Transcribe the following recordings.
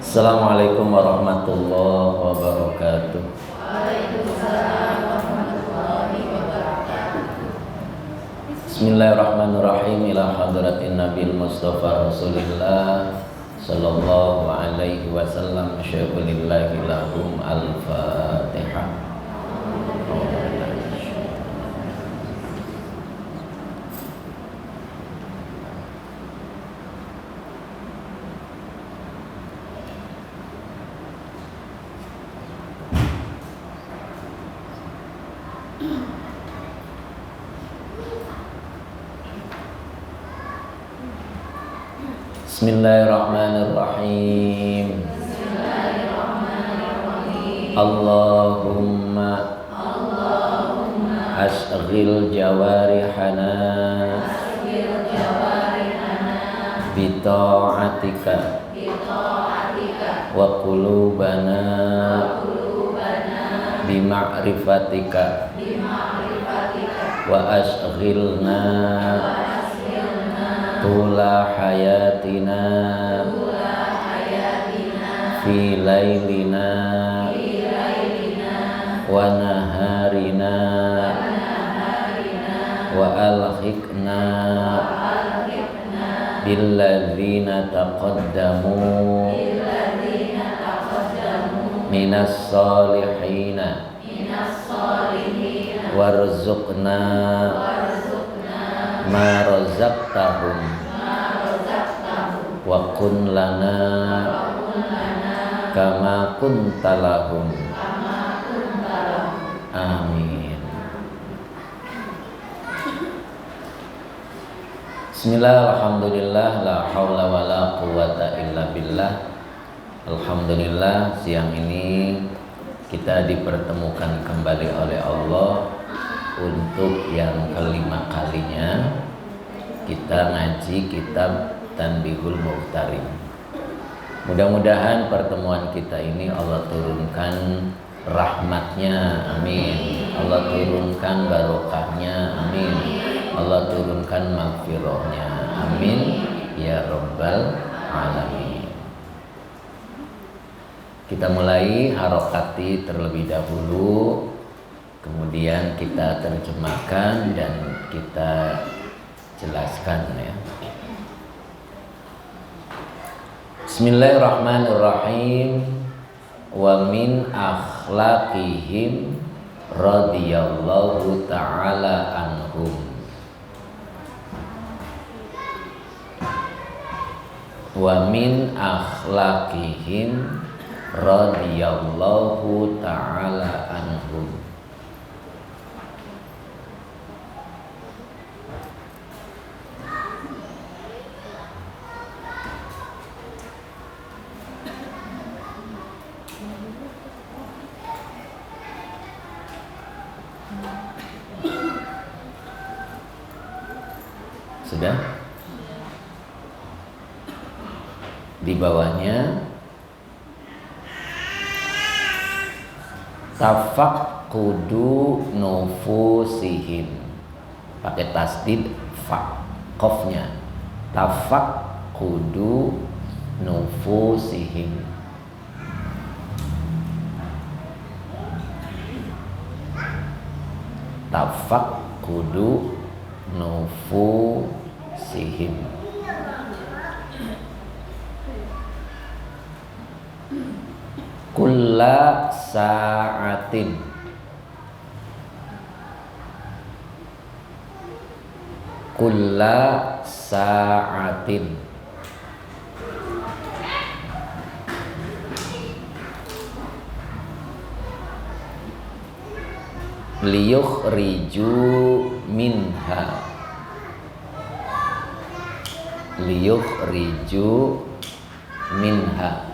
Assalamualaikum warahmatullahi wabarakatuh. Waalaikumsalam warahmatullahi wabarakatuh. Bismillahirrahmanirrahim. Ila hadratin Nabil Mustafa Rasulillah sallallahu alaihi wasallam. Syai'ulillahi lahum al-Fatihah. Bismillahirrahmanirrahim. Allahumma asghil jawarihana bita'atika wa qulubana bima'rifatika wa asghilna tula hayatina fi lailina wa naharina wa alhiqna billadzina taqaddamu minas salihina warzuqna ma razaqtahum wa kun lana kama kunta lahum. Amin. Bismillah, alhamdulillah, la haula wa la quwata illa billah. Alhamdulillah, siang ini kita dipertemukan kembali oleh Allah untuk yang kelima kalinya kita ngaji kitab Tanbihul Muhtarim. Mudah-mudahan pertemuan kita ini Allah turunkan rahmatnya, amin. Allah turunkan barokahnya, amin. Allah turunkan maghfirahnya, amin ya rabbal alamin. Kita mulai harokati terlebih dahulu, kemudian kita terjemahkan dan kita jelaskan ya. Bismillahirrahmanirrahim. Wa min akhlaqihim radhiyallahu ta'ala anhum. Wa min akhlaqihim radhiyallahu ta'ala anhum. Sudah? Di bawahnya tafaqqudu nufusihim, pakai tasdid fa qafnya, tafaqqudu nufusihim. Tafaqqudu nufusihim. Kulla sa'atin, kulla sa'atin, liyukhriju minha, liyukhriju minha.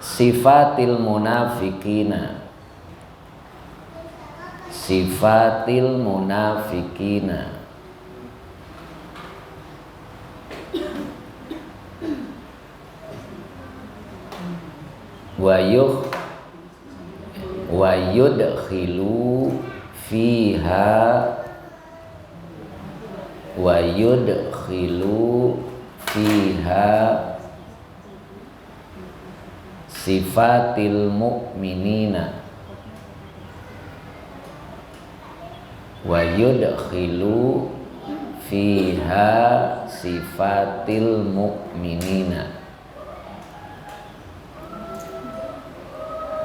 Sifatil munafikina, sifatil munafikina. Wa yudkhilu fiha sifatil mu'minina. Wa yudkhilu fiha sifatil mu'minina.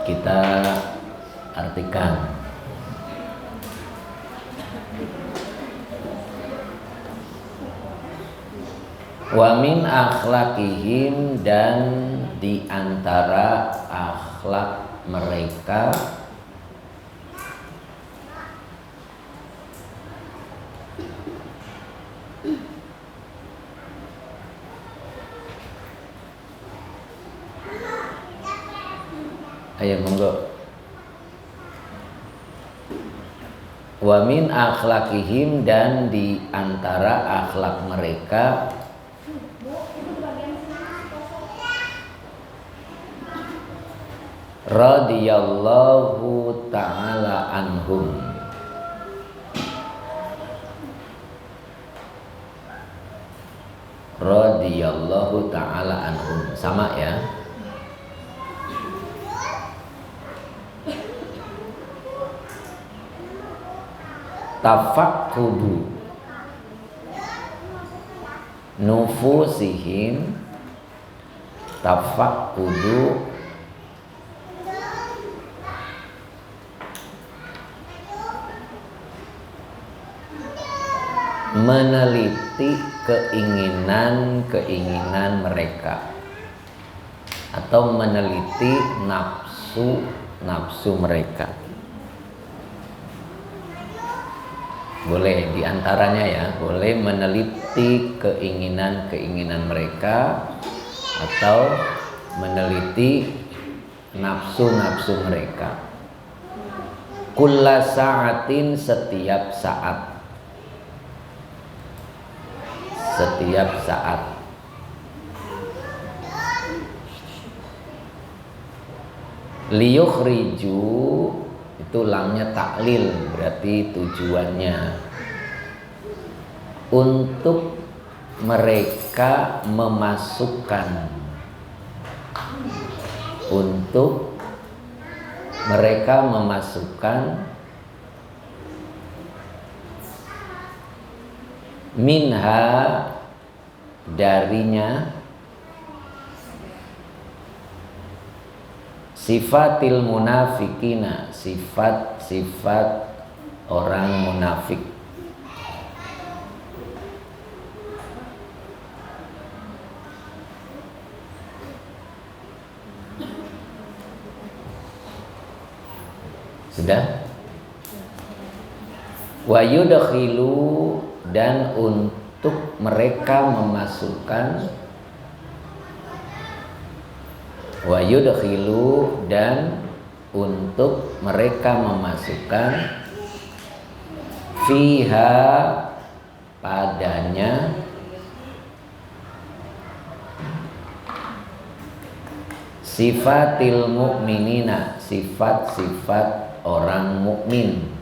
Kita artikan. Wa min akhlaqihim, dan di antara akhlak mereka ayo monggo. Wa min akhlaqihim, dan di antara akhlak mereka radhiyallahu ta'ala anhum, radhiyallahu ta'ala anhum, sama ya. Tafaqqudu nufusihim, tafaqqudu meneliti keinginan mereka, atau meneliti nafsu mereka. Boleh diantaranya ya, boleh meneliti keinginan mereka atau meneliti nafsu mereka. Kulla sa'atin, setiap saat. Liyukhriju, itu lamnya taklil, berarti tujuannya untuk mereka memasukkan, minha, darinya, sifatil munafikina, sifat orang munafik. Sudah? Wa yudkhilu, dan untuk mereka memasukkan, wa yudkhilu, dan untuk mereka memasukkan, fiha, padanya, sifatil mu'minina, sifat-sifat orang mukmin.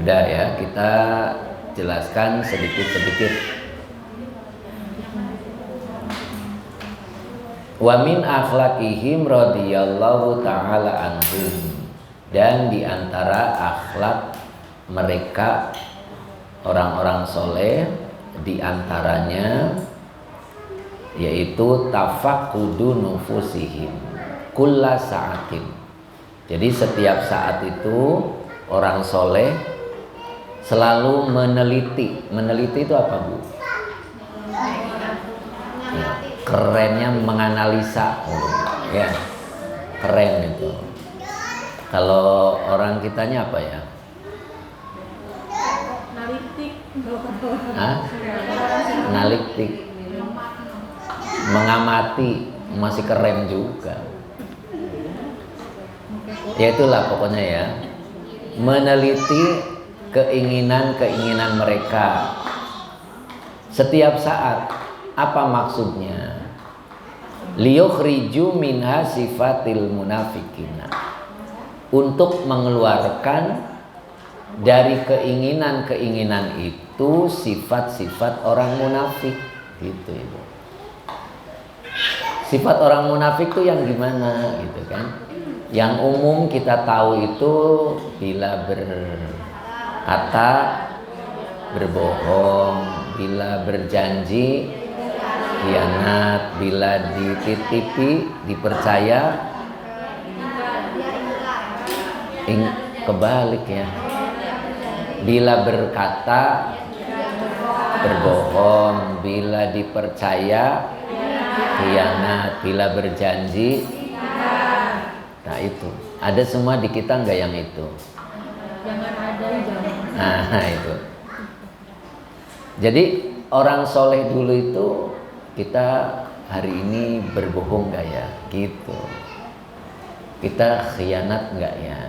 Sudah ya, kita jelaskan sedikit-sedikit. Wa min akhlaqihim radhiyallahu ta'ala anhum, dan di antara akhlak mereka orang-orang soleh, di antaranya yaitu tafaqqudu nufusihim kulla sa'atin. Jadi setiap saat itu orang soleh selalu meneliti. Meneliti itu apa, Bu? Ya, kerennya menganalisa. Ya, keren itu. Kalau orang kitanya apa ya? Analitik. mengamati, masih keren juga. Ya itulah pokoknya ya, meneliti keinginan-keinginan mereka setiap saat. Apa maksudnya? Liyukhriju minha sifatil munafiqina, untuk mengeluarkan dari keinginan-keinginan itu sifat-sifat orang munafik. Gitu Ibu. Sifat orang munafik itu yang gimana gitu kan? Yang umum kita tahu itu bila berkata berbohong, bila berjanji khianat, bila dititipi dipercaya kebalik ya. Bila berkata berbohong, bila dipercaya khianat, bila berjanji. Nah itu ada semua di kita, enggak yang itu? Jangan ada, jangan. Nah itu. Jadi orang soleh dulu itu kita hari ini berbohong enggak ya? Gitu. Kita khianat enggak ya?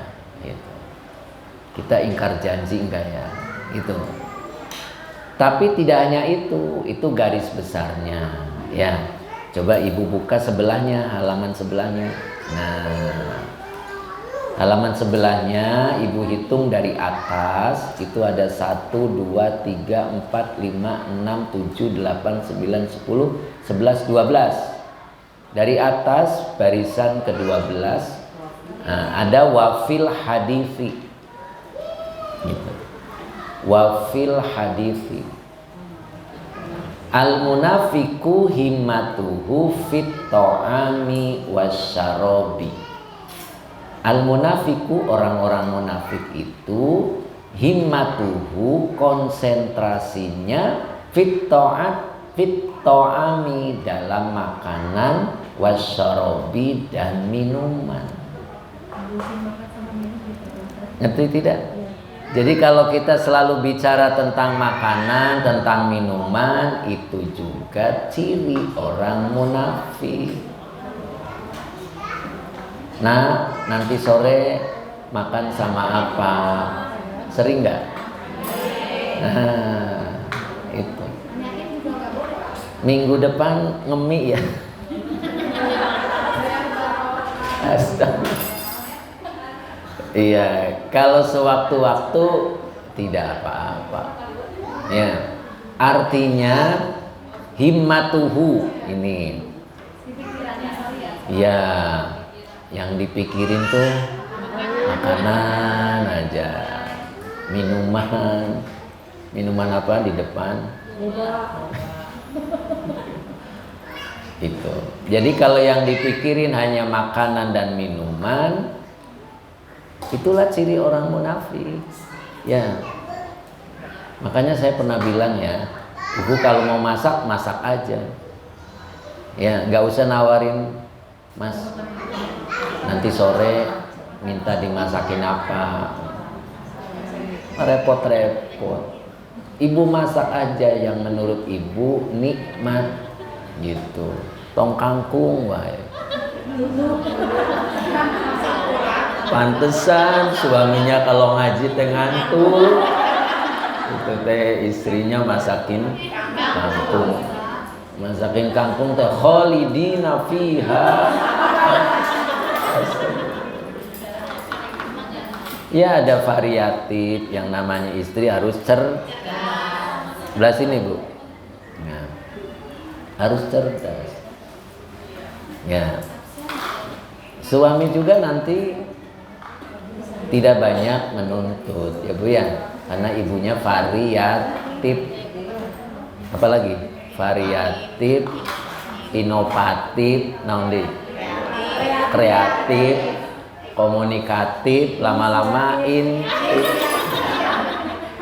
Gitu. Kita ingkar janji enggak ya? Gitu. Tapi tidak hanya itu garis besarnya. Ya, coba Ibu buka sebelahnya, halaman sebelahnya. Nah, halaman sebelahnya Ibu hitung dari atas, itu ada 1, 2, 3, 4, 5, 6, 7, 8, 9, 10, 11, 12. Dari atas barisan ke-12 ada wafil hadithi gitu. Wafil hadithi al-munafiku himmatuhu fit ta'ami wasyarobi. Al-munafiku, orang-orang munafik itu, himmatuhu, konsentrasinya, fit ta'ami, dalam makanan, wasyarobi, dan minuman. Ngerti tidak? Jadi kalau kita selalu bicara tentang makanan, tentang minuman, itu juga ciri orang munafik. Nah, nanti sore makan sama apa? Sering nggak? Nah, itu. Minggu depan ngemik ya. Astaga. Iya, kalau sewaktu-waktu tidak apa-apa. Ya, artinya himmatuhu ini. Ya, yang dipikirin tuh makanan aja, minuman apa di depan? Itu. Jadi kalau yang dipikirin hanya makanan dan minuman, itulah ciri orang munafik. Ya. Makanya saya pernah bilang ya, Ibu kalau mau masak, masak aja. Ya, nggak usah nawarin, Mas. Nanti sore minta dimasakin apa? Repot-repot. Ibu masak aja yang menurut Ibu nikmat gitu. Tong kangkung wae. Pantesan suaminya kalau ngaji teh ngantuk. Itu teh istrinya masakin kangkung. Masakin kangkung teh khalidina fiha. Ya ada variatif, yang namanya istri harus belah sini Bu. Nah, harus cerdas. Ya. Suami juga nanti tidak banyak menuntut ya Bu ya, karena ibunya variatif. Apalagi variatif, inovatif, kreatif, komunikatif, lama-lama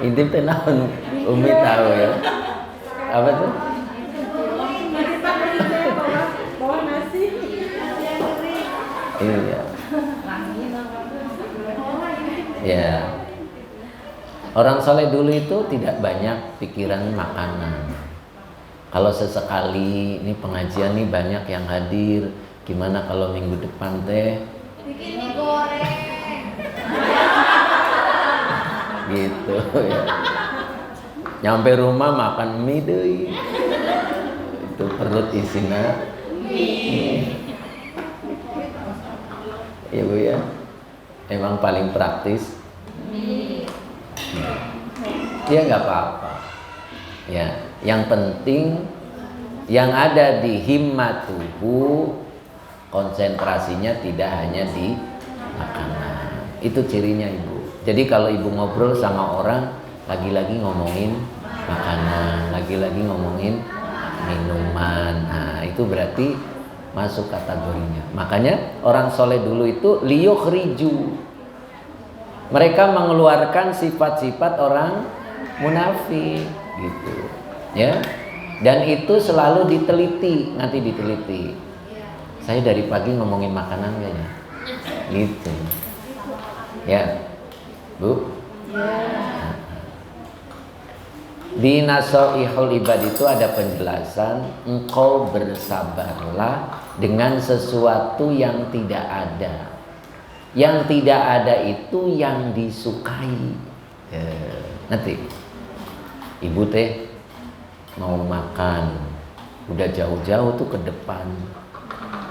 intip teh naon Umi tahu ya. Apa tuh? Iya. Ya. Orang soleh dulu itu tidak banyak pikiran makanan. Kalau sesekali ini pengajian nih banyak yang hadir, gimana kalau minggu depan teh bikin mie goreng gitu ya. Nyampe rumah makan mie deui. Itu perut isinya mie. Iya Bu ya. Emang paling praktis. Ya nggak apa-apa. Ya, yang penting yang ada di himmatuhu konsentrasinya tidak hanya di makanan. Itu cirinya Ibu. Jadi kalau Ibu ngobrol sama orang lagi-lagi ngomongin makanan, lagi-lagi ngomongin minuman, nah itu berarti masuk kategorinya. Makanya orang soleh dulu itu liyukhriju, mereka mengeluarkan sifat-sifat orang munafik gitu ya. Dan itu selalu diteliti, nanti diteliti. Saya dari pagi ngomongin makanan gak ya? Gitu. Ya. Bu? Ya. Di Nasaihul Ibad itu ada penjelasan, engkau bersabarlah dengan sesuatu yang tidak ada. Yang tidak ada itu yang disukai. Nanti Ibu teh mau makan, udah jauh-jauh tuh ke depan,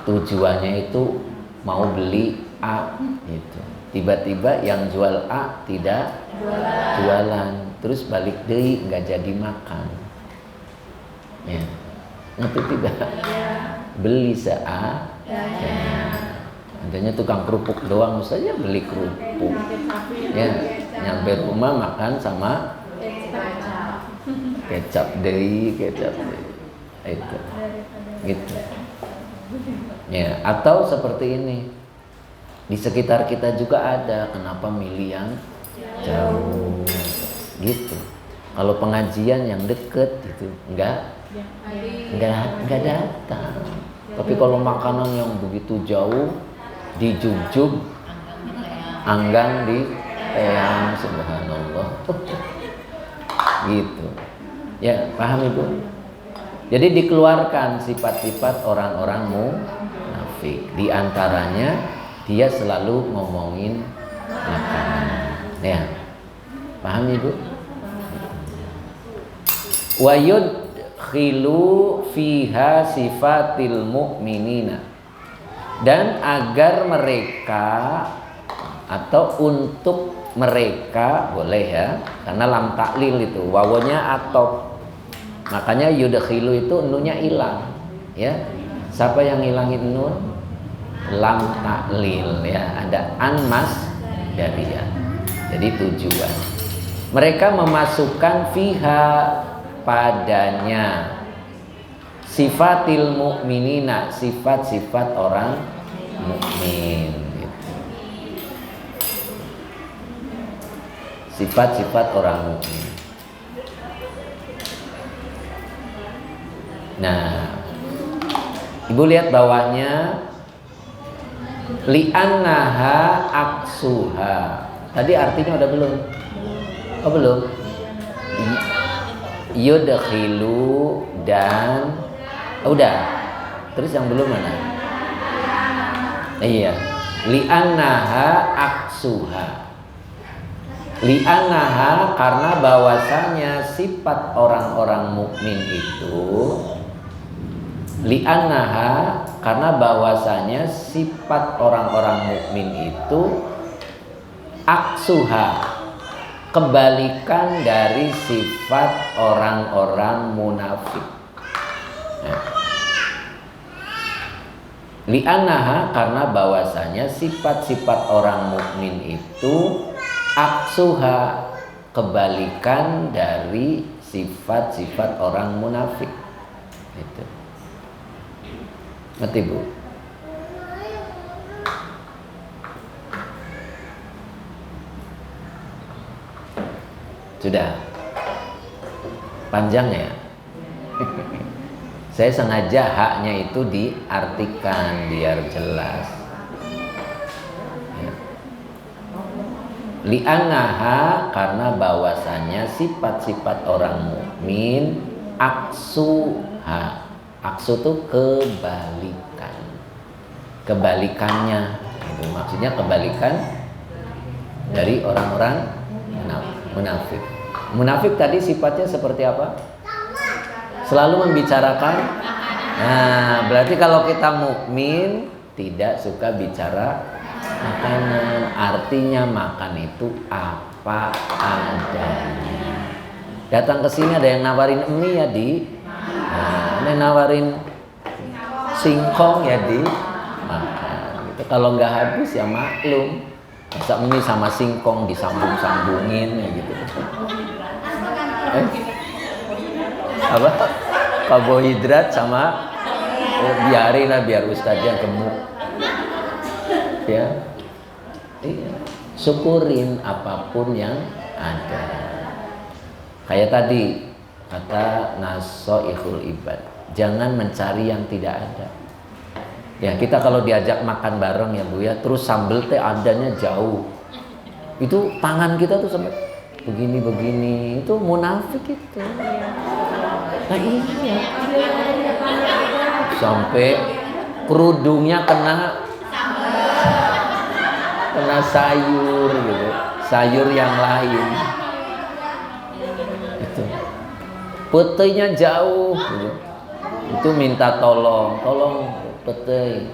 tujuannya itu mau beli A gitu. Tiba-tiba yang jual A tidak jualan, terus balik deui nggak jadi makan. Ya, ngerti tidak? Beli se-A, adanya tukang kerupuk doang saja beli kerupuk. Ya, nyampe rumah makan sama kecap deui. Itu. Gitu. Ya, atau seperti ini. Di sekitar kita juga ada, kenapa milih yang jauh gitu. Kalau pengajian yang deket gitu enggak datang. Tapi kalau makanan yang begitu jauh dijujub, anggang di eyang, subhanallah. Gitu. Ya, paham Ibu? Jadi dikeluarkan sifat-sifat orang-orang munafik. Di antaranya dia selalu ngomongin makanan. Ya. Paham Ibu? Wa yudkhilu fiha sifatil mu'minina. Dan agar mereka atau untuk mereka boleh ya, karena lam taklil itu wawonya atop. Makanya yudkhilu itu nunya hilang, ya. Siapa yang ngilangin nun? Lam taklil ya, ada anmas dari ya. Jadi tujuan. Mereka memasukkan fiha padanya sifatil mu'minina, sifat-sifat orang mukmin gitu. Sifat-sifat orang mukmin. Nah, Ibu lihat bawahnya li'annaha aksuha. Tadi artinya udah belum? Oh belum. Yudkhilu dan udah. Terus yang belum mana? Iya. Li'annaha aksuha. Li'annaha karena bahwasanya sifat orang-orang mukmin itu, li'annaha karena bahwasanya sifat orang-orang mukmin itu aksuha, kebalikan dari sifat orang-orang munafik. Nah. Li'annaha karena bahwasanya sifat-sifat orang mukmin itu aksuha, kebalikan dari sifat-sifat orang munafik. Itu. Ngerti Bu? Sudah panjang ya. Saya sengaja haknya itu diartikan biar jelas. Ya. Li'annaha karena bahwasanya sifat-sifat orang mukmin aksuha. Aksu itu kebalikan, kebalikannya. Itu maksudnya kebalikan dari orang-orang munafik. Munafik tadi sifatnya seperti apa? Selalu membicarakan. Nah, berarti kalau kita mukmin tidak suka bicara makanan. Artinya makan itu apa adanya. Datang ke sini ada yang nawarin mie ya di. Nah, ada yang nawarin singkong ya di makan. Gitu. Kalau nggak habis ya maklum. Masa mie sama singkong disambung-sambungin ya gitu. Apa? Karbohidrat sama biarin lah biar ustaznya gemuk. Ya. Iya. Syukurin apapun yang ada. Kayak tadi kata Nasoihul Ibad, jangan mencari yang tidak ada. Ya kita kalau diajak makan bareng ya Bu ya, terus sambel teh adanya jauh, itu tangan kita tuh sampai begini-begini, itu munafik itu. Nah iya, sampai kerudungnya kena sayur gitu, sayur yang lain. Itu petainya jauh gitu. Itu minta tolong petai.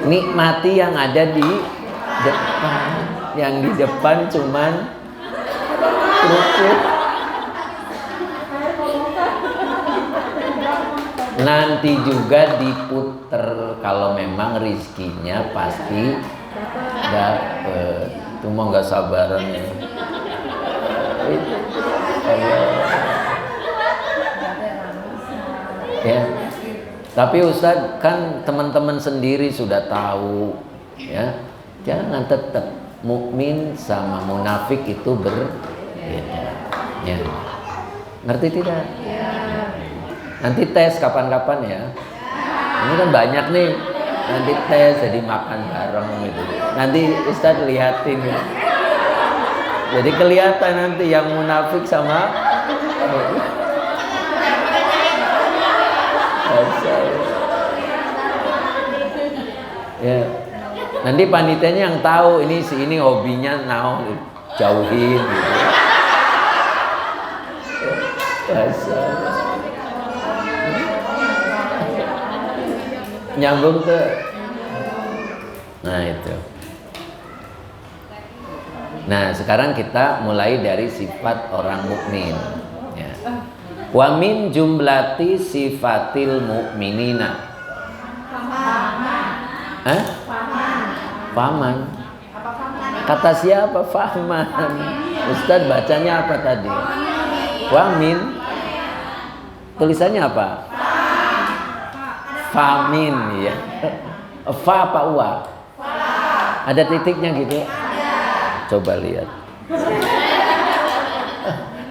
Nikmati yang ada di depan. Yang di depan cuman kerupuk. Nanti juga diputer kalau memang rizkinya pasti dapet. Itu mau nggak sabaran ya. Ya. Tapi Ustadz kan teman-teman sendiri sudah tahu ya. Jangan tetap mukmin sama munafik itu berbeda. Ya. Ngerti tidak? Nanti tes kapan-kapan ya. Ini kan banyak nih. Nanti tes jadi makan bareng gitu. Nanti Ustadz lihatin ya. Jadi kelihatan nanti yang munafik sama ya. Nanti panitianya yang tahu ini si ini hobinya naon, jauhin gitu. Nyambung tuh. Nah itu. Nah sekarang kita mulai dari sifat orang mukmin. Ya. Wa min jumlati sifatil mu'minina. Hah? Faman. Kata siapa? Fahman. Ustadz bacanya apa tadi? Wa min. Tulisannya apa? Famin ya. Fa apa wa? Ada titiknya gitu. Coba lihat.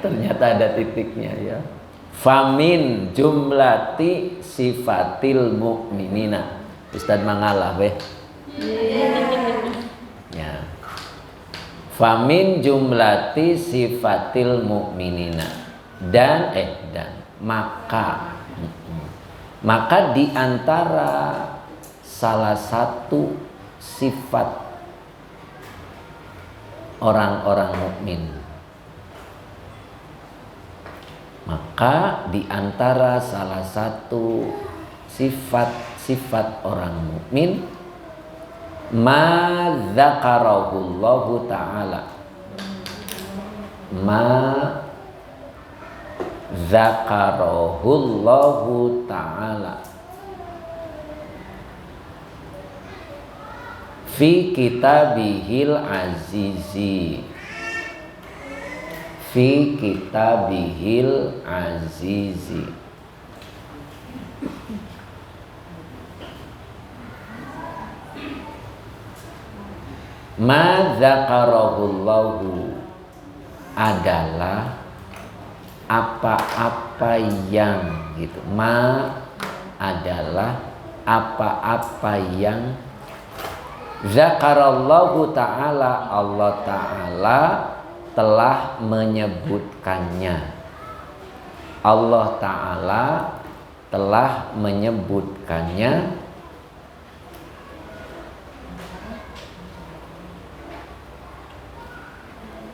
Ternyata ada titiknya ya. Famin jumlati sifatil mu'minina. Ustadz mangalah weh. Ya. Famin jumlati sifatil mu'minina. Dan maka di antara salah satu sifat orang-orang mukmin, maka di antara salah satu sifat orang mukmin ma dzakarahullahu ta'ala, ma dzakarahullahu ta'ala fi kitabihil azizi, fi kitabihil azizi. Ma dzakarahullahu adalah apa-apa yang gitu. Ma adalah apa-apa yang zakarallahu ta'ala, Allah ta'ala telah menyebutkannya. Allah Ta'ala telah menyebutkannya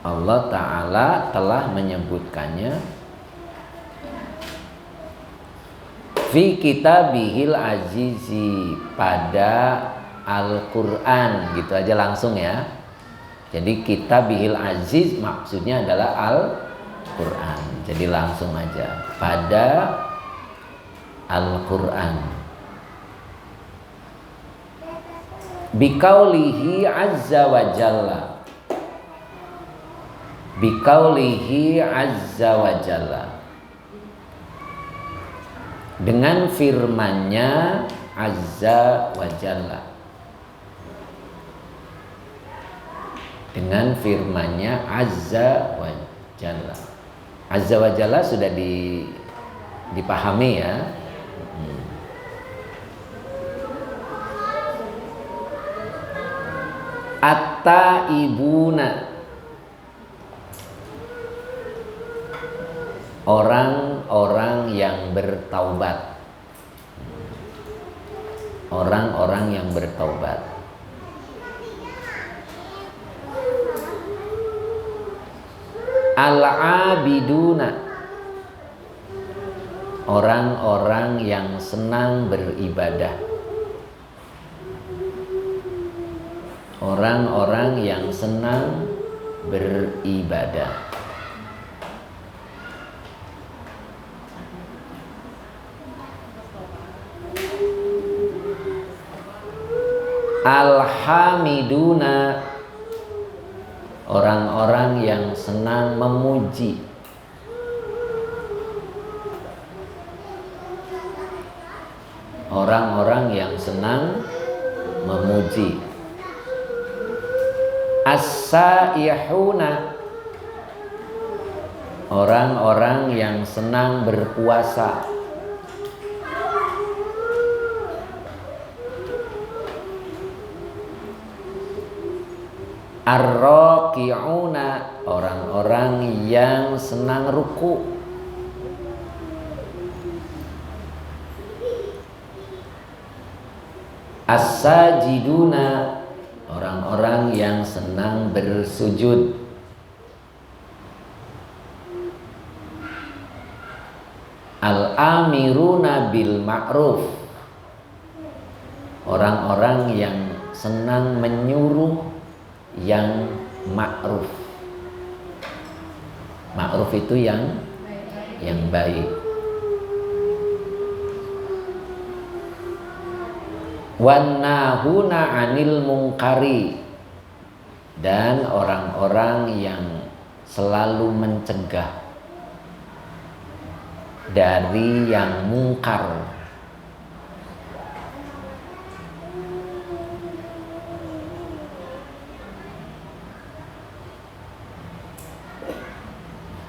Allah Ta'ala telah menyebutkannya fi kitabihil azizi, pada Al-Quran, gitu aja langsung ya. Jadi kitabihil aziz maksudnya adalah Al-Quran, jadi langsung aja pada Al-Quran. Biqaulihi azza wa jalla, biqaulihi azza wa jalla, dengan firman-Nya azza wa jalla, dengan firman-Nya azza wa jalla. Azza wa jalla sudah dipahami ya. At-taibuna, orang-orang yang bertaubat, orang-orang yang bertaubat. Al-abiduna, orang-orang yang senang beribadah, orang-orang yang senang beribadah. Al-hamiduna, orang-orang yang senang memuji, orang-orang yang senang memuji. As-saihuna, orang-orang yang senang berpuasa. Ar-raki'una, orang-orang yang senang ruku. As-sajiduna, orang-orang yang senang bersujud. Al-amiruna bil ma'ruf, orang-orang yang senang menyuruh yang ma'ruf. Ma'ruf itu yang baik. Wan nahuna 'anil munkari, dan orang-orang yang selalu mencegah dari yang mungkar.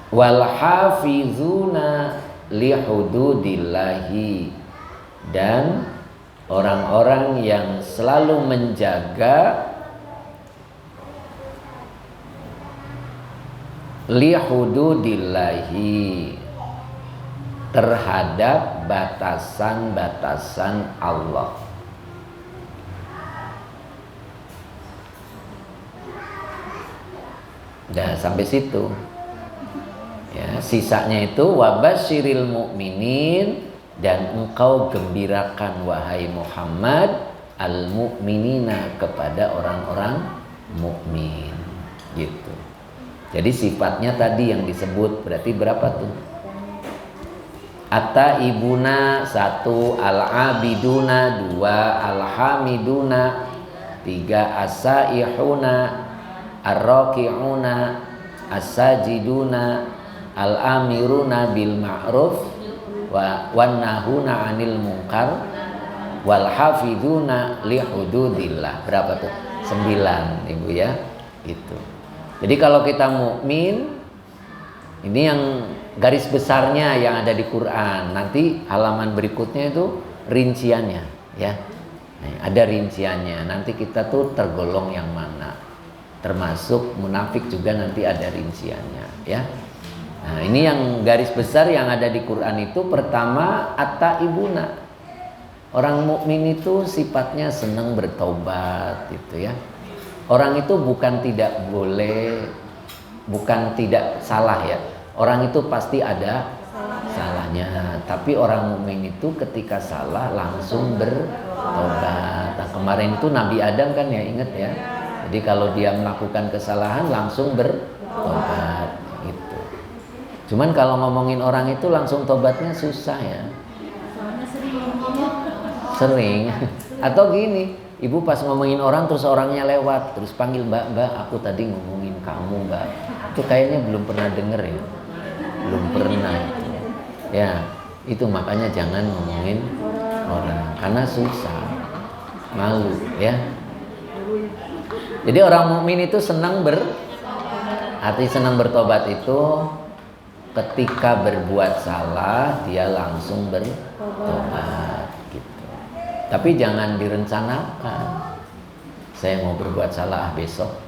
Wal hafizuna li hududillahi, dan orang-orang yang selalu menjaga li hududillahi, terhadap batasan-batasan Allah. Dah sampai situ. Ya, sisanya itu wabasyiril mu'minin, dan engkau gembirakan wahai Muhammad al mu'minina, kepada orang-orang mukmin, gitu. Jadi sifatnya tadi yang disebut berarti berapa tuh? At-taibuna 1, al-abiduna 2, al-hamiduna 3, as-saihuna, ar-raki'una, as-sajiduna, al-amiruna bil ma'ruf, wan nahuna 'anil munkar, wal hafizuna li hududillah. Berapa tuh? 9, Ibu ya. Gitu. Jadi kalau kita mukmin, ini yang garis besarnya yang ada di Quran. Nanti halaman berikutnya itu rinciannya ya. Nah, ada rinciannya. Nanti kita tuh tergolong yang mana. Termasuk munafik juga nanti ada rinciannya ya. Nah, ini yang garis besar yang ada di Quran itu. Pertama, at-taibuna. Orang mukmin itu sifatnya senang bertobat gitu ya. Orang itu bukan tidak boleh, bukan tidak salah ya. Orang itu pasti ada salahnya, tapi orang mukmin itu ketika salah langsung bertobat. Nah, kemarin itu Nabi Adam kan ya, ingat ya. Jadi kalau dia melakukan kesalahan langsung bertobat gitu. Cuman kalau ngomongin orang itu langsung tobatnya susah ya. Sering. Atau gini, ibu pas ngomongin orang terus orangnya lewat, terus panggil mbak, aku tadi ngomongin kamu mbak. Itu kayaknya belum pernah denger ya. Belum pernah. Ya, itu makanya jangan ngomongin orang karena susah, malu ya. Jadi orang mukmin itu senang senang bertobat itu ketika berbuat salah dia langsung bertobat gitu. Tapi jangan direncanakan. Saya mau berbuat salah besok,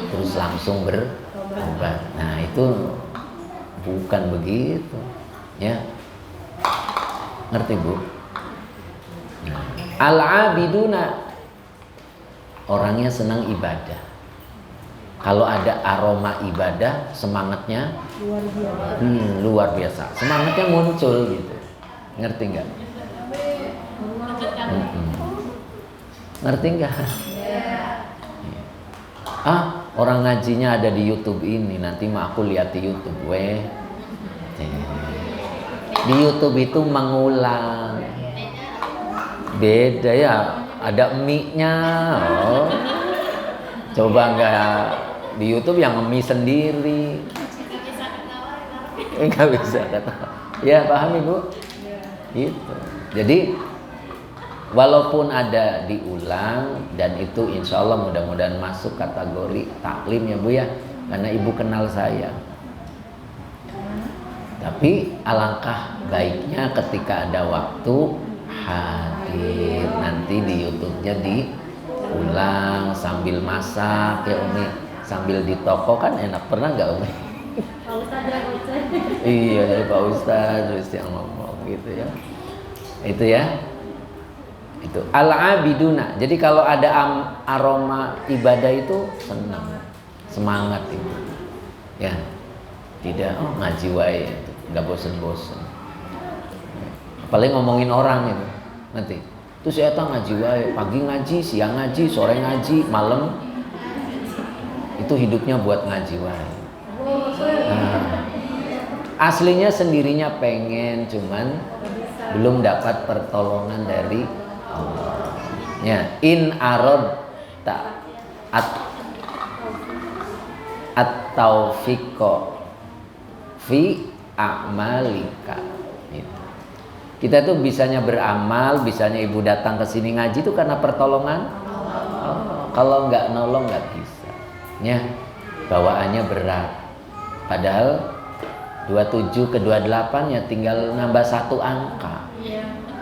terus langsung bertobat. Nah itu bukan begitu. Ya, ngerti bu? Nah, al-abiduna, orangnya senang ibadah. Kalau ada aroma ibadah, semangatnya luar biasa. Semangatnya muncul gitu. Ngerti nggak? Ngerti nggak? Orang ngajinya ada di YouTube ini. Nanti mah aku lihat di YouTube, weh. Di YouTube itu mengulang. Beda ya, ada mie-nya. Oh. Coba enggak di YouTube yang mie sendiri. Enggak bisa kata. Ya, paham Ibu? Gitu. Jadi walaupun ada diulang dan itu insya Allah mudah-mudahan masuk kategori taklim ya Bu ya, karena Ibu kenal saya. Tapi alangkah baiknya ketika ada waktu hadir, nanti di YouTube-nya diulang sambil masak ya Umi, sambil di toko kan enak. Pernah nggak Umi? Pak Ustadz Iya, dari Pak Ustadz terus yang ngomong gitu ya. Itu ya. Itu al-abiduna. Jadi kalau ada aroma ibadah itu senang, semangat itu. Ya. Tidak ngaji wae itu, enggak bosen-bosen. Apalagi ngomongin orang itu. Nanti terus saya ngaji wae, pagi ngaji, siang ngaji, sore ngaji, malam itu hidupnya buat ngaji wae. Nah, aslinya sendirinya pengen, cuman belum dapat pertolongan dari Allah. Ya, in aradta at-taufiqa fi a'malika. Kita tuh bisanya beramal, bisanya Ibu datang ke sini ngaji itu karena pertolongan. Kalau nggak nolong nggak bisa. Ya, bawaannya berat. Padahal 27 ke 28 ya tinggal nambah satu angka.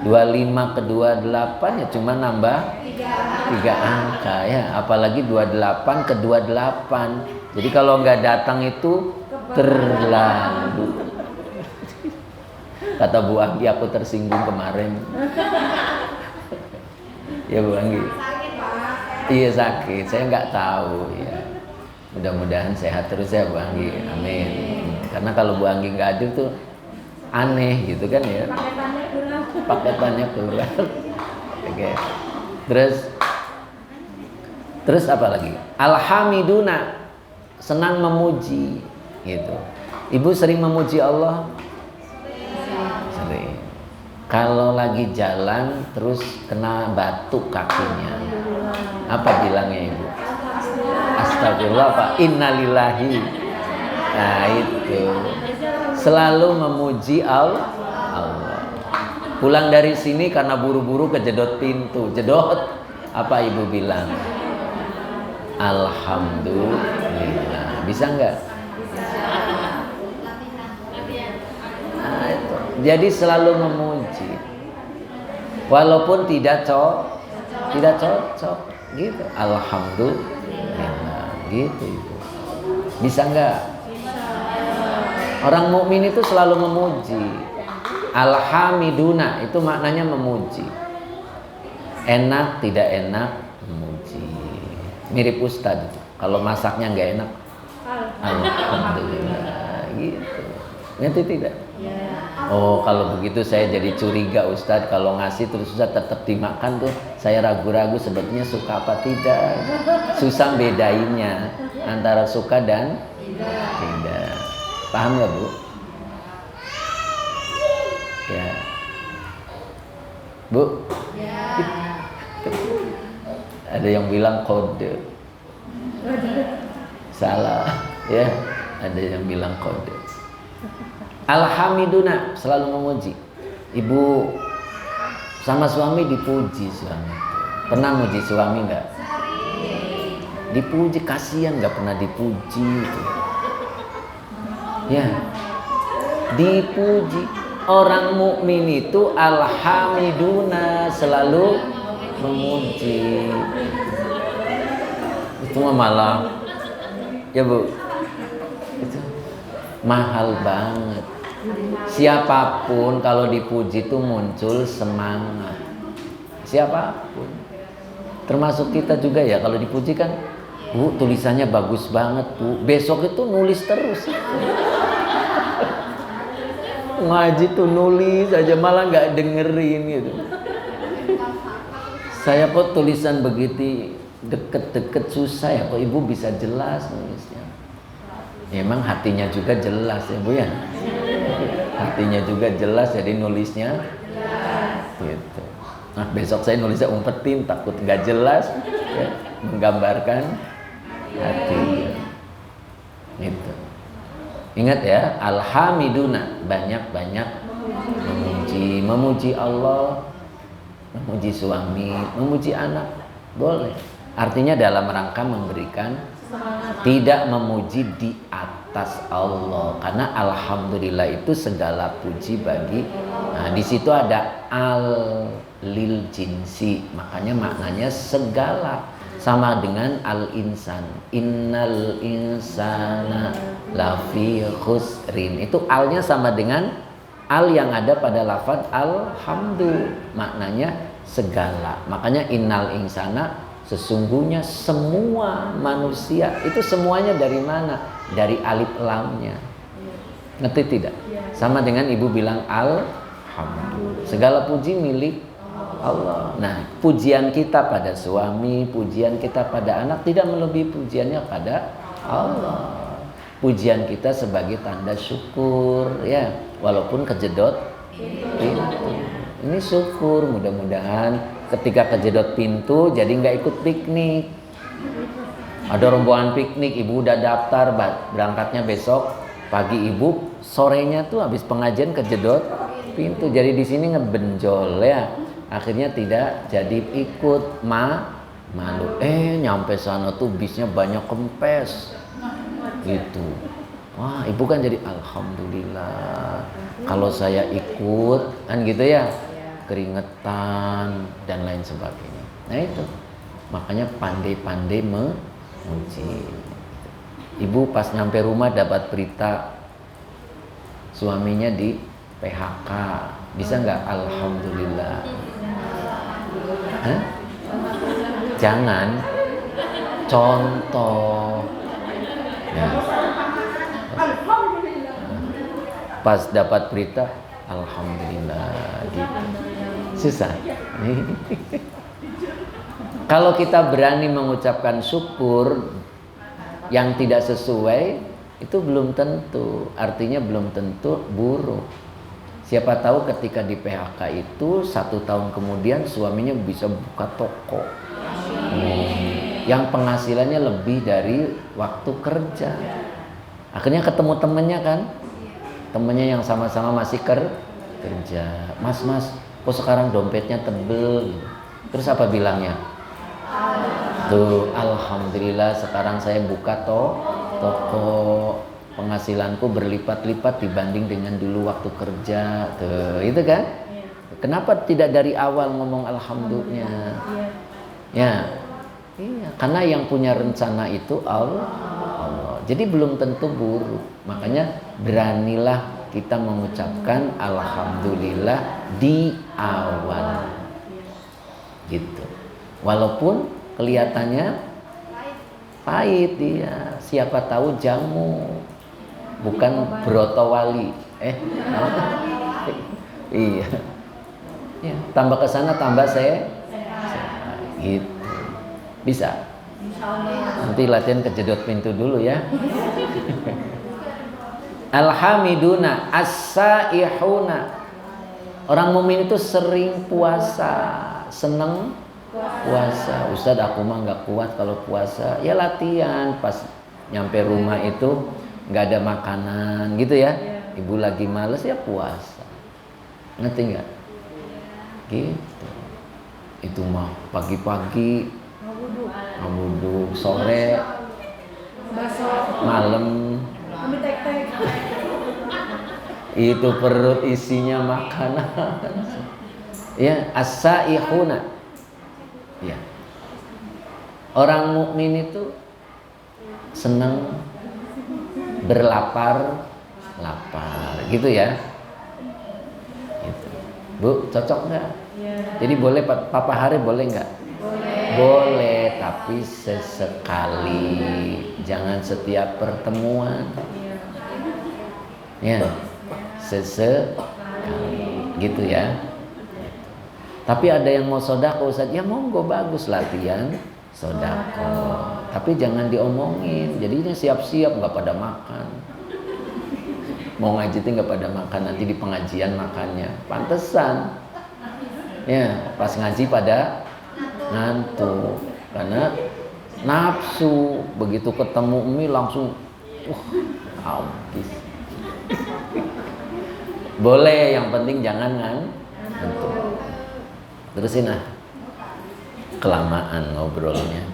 25 ke 28 ya cuma nambah 3 angka ya. Apalagi 28 ke 28. Jadi kalau nggak datang itu terlalu. Kata Bu Anggi, aku tersinggung kemarin. Ya Bu Anggi. Iya sakit, saya nggak tahu ya. Mudah-mudahan sehat terus ya Bu Anggi, amin. Karena kalau Bu Anggi nggak hadir tuh aneh gitu kan ya. Paketannya kurang. Oke. Terus apa lagi? Alhamiduna, senang memuji gitu. Ibu sering memuji Allah? Sering. Kalau lagi jalan terus kena batu kakinya, apa bilangnya Ibu? Astagfirullah Pak, innalillahi. Nah itu selalu memuji Allah. Pulang dari sini karena buru-buru kejedot pintu, jedot apa Ibu bilang? Alhamdulillah. Bisa nggak? Nah, itu. Jadi selalu memuji, walaupun tidak cocok, gitu. Alhamdulillah, gitu Ibu. Bisa nggak? Orang mukmin itu selalu memuji. Alhamiduna itu maknanya memuji. Enak tidak enak memuji. Mirip Ustadz. Kalau masaknya nggak enak, alhamdulillah gitu. Ngerti tidak? Oh, kalau begitu saya jadi curiga Ustadz, kalau ngasih terus Ustadz tetap dimakan tuh saya ragu-ragu sebetulnya suka apa tidak. Susah bedainnya antara suka dan tidak. Paham nggak Bu? Ya. Bu? Ada yang bilang kode. Salah, ya. Ada yang bilang kode. Alhamiduna, selalu memuji. Ibu sama suami dipuji suami. Pernah muji suami enggak? Dipuji, kasihan enggak pernah dipuji itu. Ya. Dipuji. Orang mukmin itu alhamiduna, selalu memuji. Itu malah ya Bu, itu mahal banget. Siapapun kalau dipuji itu muncul semangat. Siapapun, termasuk kita juga ya, kalau dipuji kan, Bu tulisannya bagus banget Bu, besok itu nulis terus. Ngaji tuh nulis aja malah nggak dengerin gitu. Saya kok tulisan begitu deket-deket susah ya, kok Ibu bisa jelas nulisnya. Ya, emang hatinya juga jelas ya Bu ya. Hatinya juga jelas jadi nulisnya gitu. Nah besok saya nulisnya umpetin, takut nggak jelas ya, menggambarkan hati gitu. Ingat ya, alhamiduna, banyak-banyak memuji Allah, memuji suami, memuji anak, boleh. Artinya dalam rangka memberikan, tidak memuji di atas Allah, karena alhamdulillah itu segala puji bagi. Nah di situ ada al lil jinsi, makanya maknanya segala, sama dengan al insan. Innal insana lafi khusrin, itu alnya sama dengan al yang ada pada lafaz alhamdu, maknanya segala. Makanya innal insana, sesungguhnya semua manusia. Itu semuanya dari mana? Dari alif lamnya. Ngerti tidak? Sama dengan Ibu bilang alhamdulillah, segala puji milik Allah. Nah pujian kita pada suami, pujian kita pada anak tidak melebihi pujiannya pada Allah. Pujian kita sebagai tanda syukur ya, walaupun kejedot pintu. Ini syukur, mudah-mudahan ketika kejedot pintu jadi nggak ikut piknik. Ada rombongan piknik, Ibu udah daftar, berangkatnya besok pagi, Ibu sorenya tuh habis pengajian kejedot pintu, jadi di sini ngebenjol ya, akhirnya tidak jadi ikut malu. Nyampe sana tuh bisnya banyak kempes gitu. Wah Ibu kan jadi alhamdulillah, kalau saya ikut kan gitu ya, keringetan dan lain sebagainya. Nah itu makanya pandai-pandai memuji. Ibu pas nyampe rumah dapat berita suaminya di PHK, bisa nggak alhamdulillah? Hah? Jangan, contoh ya. Pas dapat berita alhamdulillah gitu. Susah. Kalau kita berani mengucapkan syukur yang tidak sesuai, itu belum tentu, artinya belum tentu buruk. Siapa tahu ketika di PHK itu 1 tahun kemudian suaminya bisa buka toko yang penghasilannya lebih dari waktu kerja. Akhirnya ketemu temennya kan, temennya yang sama-sama masih kerja. Mas, kok sekarang dompetnya tebel? Terus apa bilangnya? Tuh, alhamdulillah sekarang saya buka toko, penghasilanku berlipat-lipat dibanding dengan dulu waktu kerja. Tuh, itu kan? Kenapa tidak dari awal ngomong alhamdulillah? Ya, iya, karena yang punya rencana itu Allah. Jadi belum tentu buruk. Makanya beranilah kita mengucapkan alhamdulillah di awal. Gitu. Walaupun kelihatannya pahit dia. Siapa tahu jamu, bukan broto wali. Iya. Ya, tambah ke sana tambah saya. Gitu. Bisa. Nanti latihan kejedot pintu dulu ya. Alhamiduna as-saihuna. Orang mukmin itu sering puasa, seneng puasa. Ustadz aku mah nggak kuat kalau puasa. Ya latihan, pas nyampe rumah itu nggak ada makanan gitu ya. Ibu lagi males ya puasa. Ngerti nggak? Gitu. Itu mah pagi-pagi ngabuduk, sore, malam. Itu perut isinya makanan. Ya, as-saihuna. Ya. Orang mukmin itu senang lapar, gitu ya. Gitu. Bu, cocok nggak? Jadi boleh papa hari boleh nggak? Boleh, tapi sesekali, jangan setiap pertemuan. Ya, sesekali, gitu ya. Tapi ada yang mau sodako, Ustaz, ya monggo, bagus latihan sodako. Tapi jangan diomongin, jadinya siap-siap nggak pada makan. Mau ngaji tuh nggak pada makan, nanti di pengajian makannya. Pantesan, ya pas ngaji pada ngantuk karena nafsu. Begitu ketemu mie langsung habis. Boleh, yang penting jangan ngantuk. Terusin kelamaan ngobrolnya.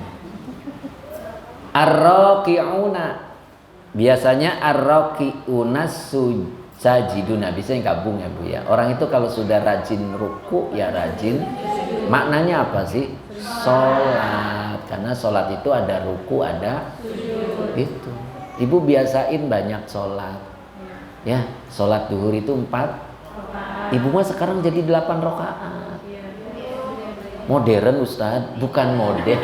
Ar-raqi'una, biasanya ar-raqi'una sajiduna, bisa gabung ya Bu ya. Orang itu kalau sudah rajin ruku ya rajin. Maknanya apa sih? Sholat. Karena sholat itu ada ruku, ada itu. Ibu biasain banyak sholat. Ya, sholat duhur itu 4. Ibu mah sekarang jadi 8 rakaat. Modern Ustaz, bukan modern.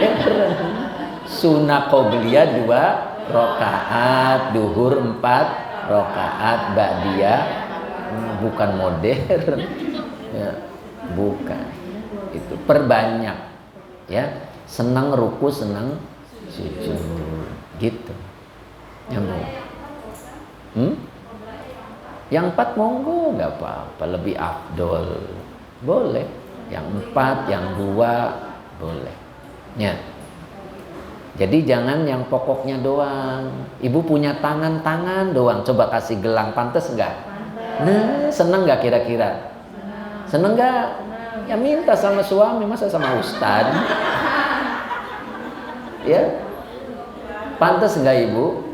Sunnah qobliyah 2 rakaat, duhur 4 rakaat, ba'diyah bukan modern. Ya, bukan. Itu perbanyak ya, senang ruku, senang sujud gitu. Nyambung. Yang 4 monggo nggak apa-apa, lebih afdol boleh. Yang 4, yang 2 boleh ya. Jadi jangan yang pokoknya doang. Ibu punya tangan doang, coba kasih gelang, pantas nggak? Nah, seneng nggak kira-kira? Seneng nggak? Ya minta sama suami, masa sama ustad? Ya, pantas nggak ibu?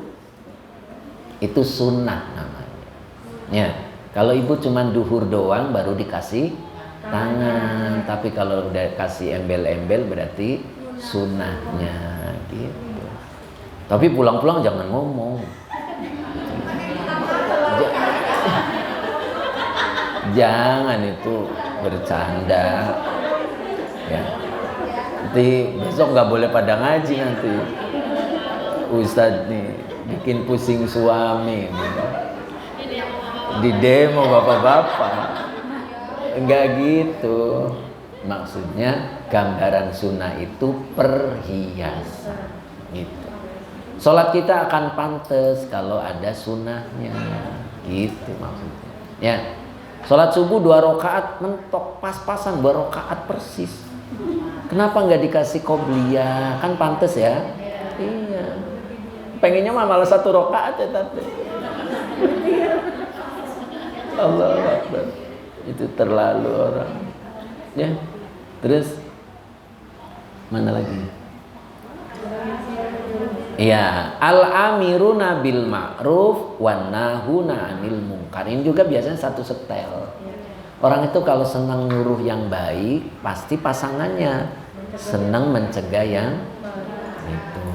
Itu sunnah namanya. Ya, kalau ibu cuman duhur doang baru dikasih tangan, tapi kalau udah kasih embel-embel berarti sunnahnya gitu. Tapi pulang-pulang jangan ngomong. Jangan itu bercanda ya. Nanti besok nggak boleh pada ngaji nanti. Ustadz nih bikin pusing suami nih. Di demo bapak-bapak. Enggak gitu. Maksudnya gambaran sunnah itu perhiasan gitu. Sholat kita akan pantas kalau ada sunnahnya gitu maksudnya ya. Sholat subuh 2 rakaat mentok, pas-pasan 2 rakaat persis. Kenapa nggak dikasih qobliyah? Kan pantas ya. Iya. Pengennya mah malah 1 rakaat ya tante. Allahu Akbar. Itu terlalu orang ya. Terus mana lagi? Ya, al-amiruna bil ma'ruf wan nahuna 'anil munkar. Ini juga biasanya satu setel. Orang itu kalau senang nyuruh yang baik, pasti pasangannya senang mencegah yang itu.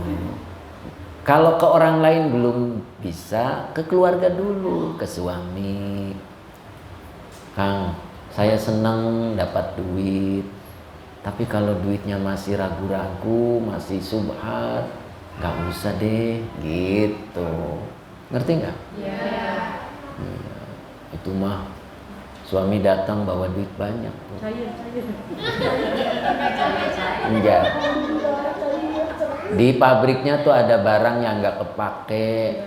Kalau ke orang lain belum bisa, ke keluarga dulu, ke suami. Kang, saya senang dapat duit, tapi kalau duitnya masih ragu-ragu, masih subhat, nggak usah deh, gitu. Ngerti nggak? Iya. Itu mah suami datang bawa duit banyak tuh. Enggak. Di pabriknya tuh ada barang yang nggak kepake,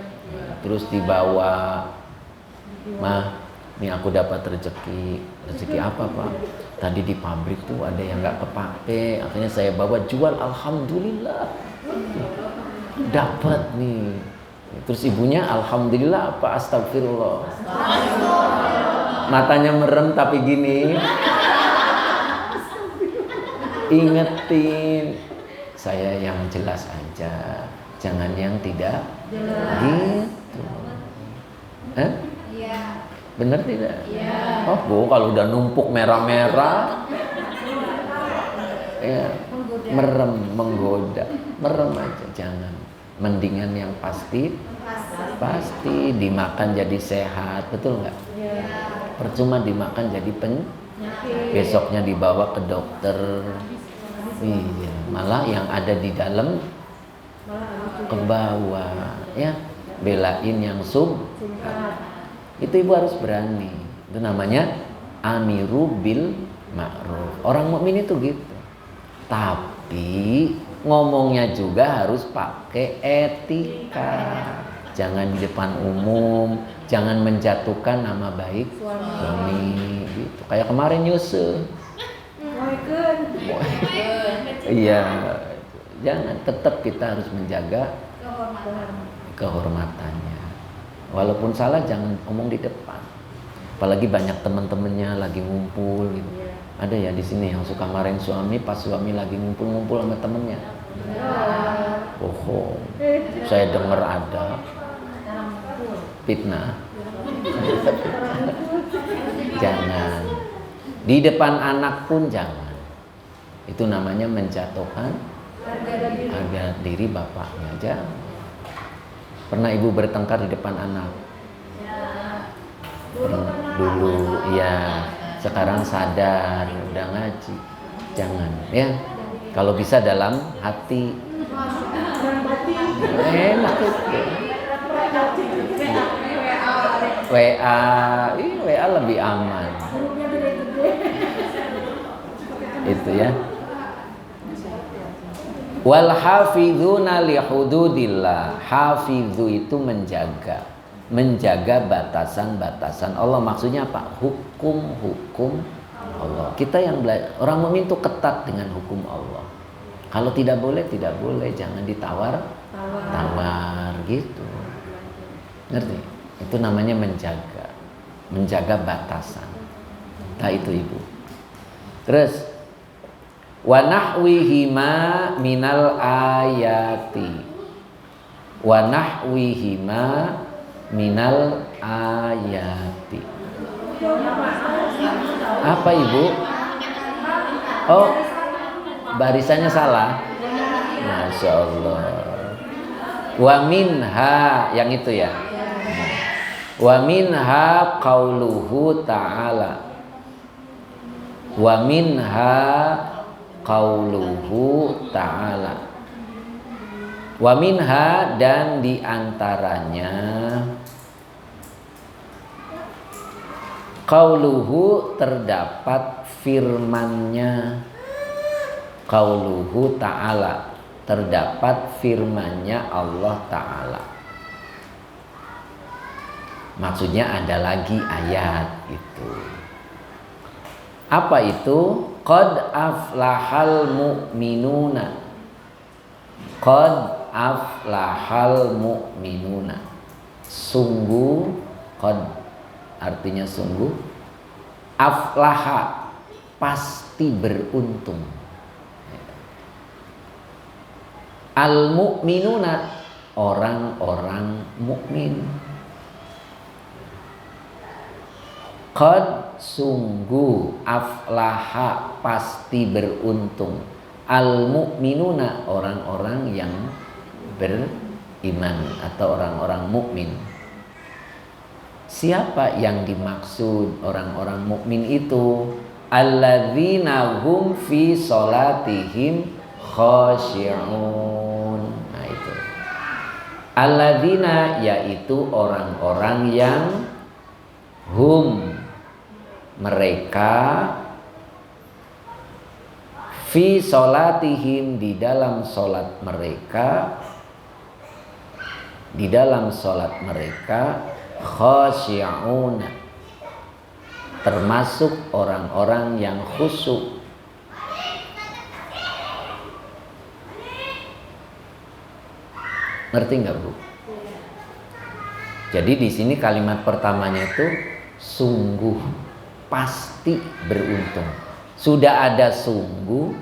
terus dibawa. Mah, nih aku dapat rezeki. Rezeki apa, Pak? Tadi di pabrik tuh ada yang nggak kepake, akhirnya saya bawa jual, alhamdulillah. Dapat nih. Terus ibunya alhamdulillah apa astagfirullah. Matanya merem tapi gini. Ingetin, saya yang jelas aja, jangan yang tidak jelas. Gitu. Iya. Bener tidak? Iya. Oh, Bu, kalau udah numpuk merah-merah, ya, merem, menggoda, merem aja, jangan. Mendingan yang pasti dimakan jadi sehat, betul nggak? Iya. Percuma dimakan jadi besoknya dibawa ke dokter. Iya, malah yang ada di dalam ke bawah, ya, belain yang itu ibu harus berani. Itu namanya amiru bil ma'ruf. Orang mukmin itu gitu. Tapi ngomongnya juga harus pakai etika. Jangan di depan umum, jangan menjatuhkan nama baik suami. Gitu. Kayak kemarin Yusuf. Iya, jangan, tetap kita harus menjaga kehormatannya. Walaupun salah jangan ngomong di depan. Apalagi banyak teman-temannya lagi ngumpul gitu. Ada ya di sini yang suka marahin suami pas suami lagi ngumpul-ngumpul sama temennya. Bohong. Saya dengar ada fitnah. Jangan. Di depan anak pun jangan. Itu namanya menjatuhkan harga diri bapaknya. Jangan. Pernah ibu bertengkar di depan anak? Dulu, ya. Sekarang sadar, udah ngaji. Jangan, ya. Kalau bisa dalam hati. Enak itu. WA lebih aman. Itu ya. Wal hafizuna li hududillah. Hafidhu itu menjaga batasan-batasan Allah. Maksudnya apa? Hukum-hukum Allah. Kita yang orang mukmin itu ketat dengan hukum Allah. Kalau tidak boleh, jangan ditawar gitu. Ngerti? Itu namanya menjaga batasan. Nah itu ibu. Terus wa nahwihima minal ayati. Wa nahwihima minal ayati. Apa ibu? Oh, barisannya salah. Masya Allah. Wa minha, yang itu ya. Wa minha qauluhu ta'ala. Wa minha qauluhu ta'ala. Wa minha, dan diantaranya qauluhu, terdapat firmannya. Qauluhu ta'ala, terdapat firmannya Allah Ta'ala. Maksudnya ada lagi ayat itu. Apa itu? Qad aflahal mu'minuna. Qad aflahal mu'minuna. Sungguh, qad artinya sungguh, aflaha pasti beruntung. Al mu'minuna, orang-orang mukmin. Qad, sungguh, aflaha pasti beruntung. Al mu'minuna, orang-orang yang beriman. iman atau orang-orang mukmin. Siapa yang dimaksud orang-orang mukmin itu? Alladzina hum fi sholatihim khashi'un. Nah itu. Alladzina yaitu orang-orang yang hum mereka fi sholatihim di dalam sholat mereka khashi'un, termasuk orang-orang yang khusyuk. Ngerti nggak Bu? Jadi di sini kalimat pertamanya itu sungguh pasti beruntung. Sudah ada sungguh,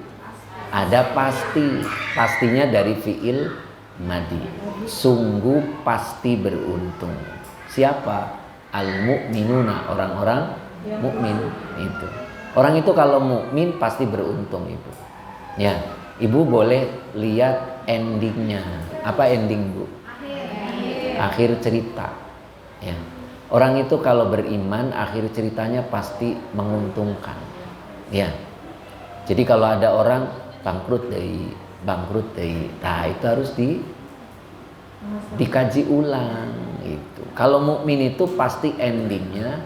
ada pasti. Pastinya dari fiil madi. Sungguh pasti beruntung. Siapa? Al-mu'minuna, orang-orang mukmin itu. Orang itu kalau mukmin pasti beruntung, Ibu. Ya, Ibu boleh lihat endingnya. Apa ending, Bu? Akhir cerita. Ya. Orang itu kalau beriman, akhir ceritanya pasti menguntungkan. Ya. Jadi kalau ada orang bangkrut dari, nah itu harus dikaji ulang itu. Kalau mukmin itu pasti endingnya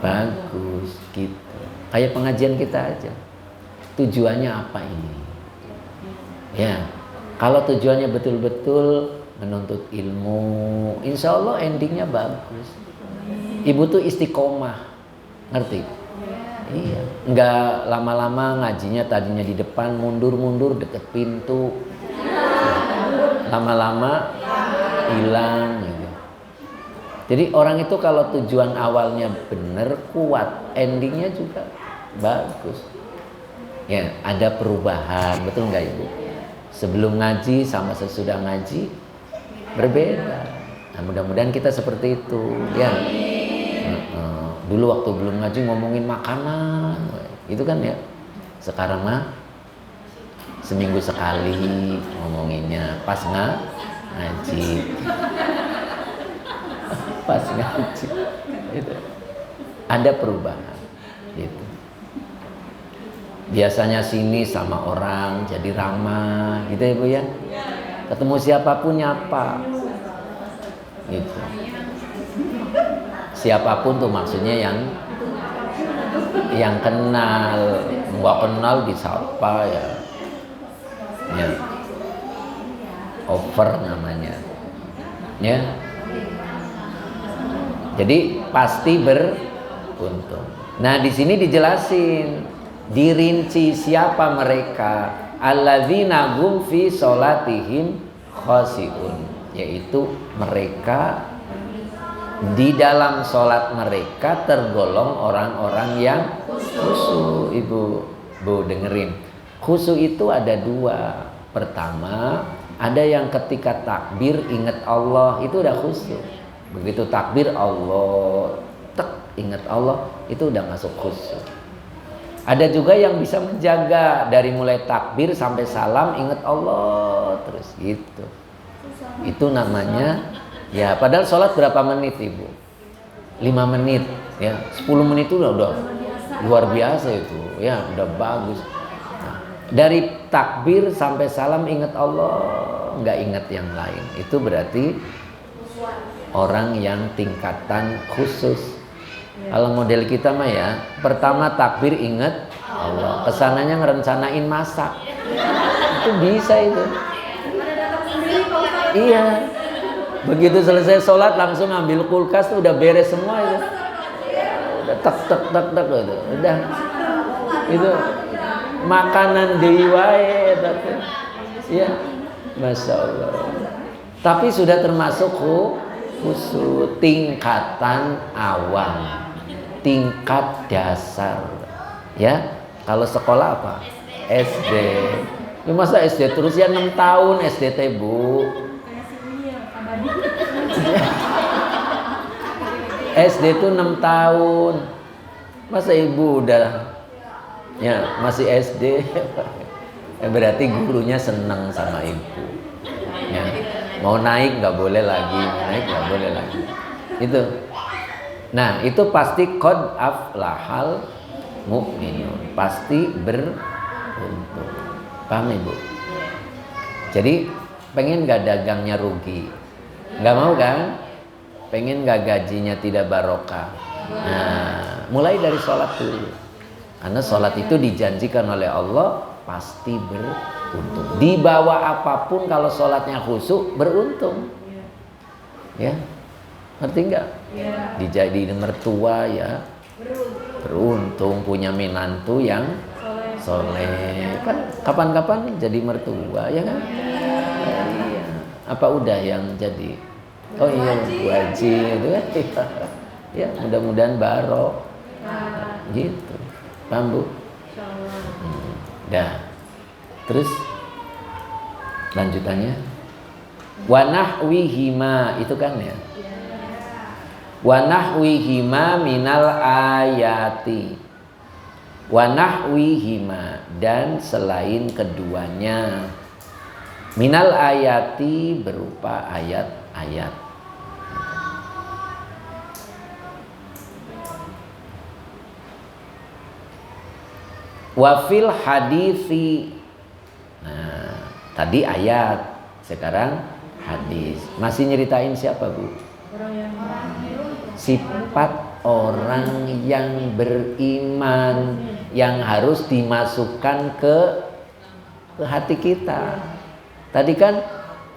bagus gitu. Kayak pengajian kita aja. Tujuannya apa ini? Ya. Kalau tujuannya betul-betul menuntut ilmu, insya Allah endingnya bagus. Ibu tuh istiqomah, ngerti? Iya. Enggak lama-lama ngajinya tadinya di depan, mundur-mundur deket pintu. Lama-lama hilang gitu. Jadi orang itu kalau tujuan awalnya benar, kuat, endingnya juga bagus. Ya, ada perubahan, betul nggak Ibu? Sebelum ngaji sama sesudah ngaji berbeda. Nah, mudah-mudahan kita seperti itu, ya. Dulu waktu belum ngaji ngomongin makanan, itu kan ya. Sekarang mah seminggu sekali ngomonginnya, pas ngaji. Pas ngaji. Gitu. Ada perubahan, gitu. Biasanya sini sama orang jadi ramah, gitu ya Bu ya. Ketemu siapapun nyapa, gitu. Siapapun tuh maksudnya yang kenal, nggak kenal disapa ya. Ya. Over namanya. Ya. Jadi pasti beruntung. Nah, di sini dijelasin, dirinci siapa mereka. Alladzina hum fi sholatihim khashi'un, yaitu mereka di dalam sholat mereka tergolong orang-orang yang khusyuk. Ibu, Bu dengerin. Khusyuk itu ada dua. Pertama, ada yang ketika takbir ingat Allah, itu udah khusyuk. Begitu takbir Allah, ingat Allah, itu udah masuk khusyuk. Ada juga yang bisa menjaga dari mulai takbir sampai salam ingat Allah terus gitu. Itu namanya ya, padahal sholat berapa menit Ibu? 5 menit ya, 10 menit itu udah luar biasa itu ya, udah bagus. Nah, dari takbir sampai salam ingat Allah, nggak ingat yang lain, itu berarti orang yang tingkatan khusus. Kalau model kita mah ya, pertama takbir ingat Allah, kesananya ngerencanain masak, itu bisa itu. Iya. Begitu selesai sholat langsung ambil kulkas tuh udah beres semua itu. Udah tek gitu. Udah. Itu makanan deui wae tapi. Iya. Masya Allah. Tapi sudah termasuk khusyuk tingkatan awam. Tingkat dasar. Ya. Kalau sekolah apa? SD. Ya masa SD terus ya 6 tahun SD teh Bu. SD itu 6 tahun. Masa Ibu udah ya masih SD? Ya, berarti gurunya senang sama Ibu. Ya. Mau naik nggak boleh lagi, mau naik nggak boleh lagi. Itu. Nah, itu pasti qad aflahal mu'minun, pasti beruntung. Paham Ibu? Jadi pengen gak dagangnya rugi? Gak mau kan? Pengen gak gajinya tidak barokah? Nah, mulai dari sholat dulu. Karena sholat itu dijanjikan oleh Allah pasti beruntung. Di bawah apapun kalau sholatnya khusyuk beruntung. Ya, ngerti nggak? Dijadiin mertua ya beruntung, punya menantu yang soleh. Kan kapan-kapan jadi mertua ya kan? Iya. Apa udah yang jadi? Oh iya, Bu Haji itu kan. Ya, mudah-mudahan barok. Gitu. Paham Bu? Dah. Terus lanjutannya wa nahwihima itu kan ya. Wa nahwihima minal ayati. Wa nahwihima dan selain keduanya minal ayati berupa ayat-ayat. Wa fil hadisi. Nah, tadi ayat, sekarang hadis. Masih nyeritain siapa, Bu? Sifat orang yang beriman yang harus dimasukkan ke hati kita. Tadi kan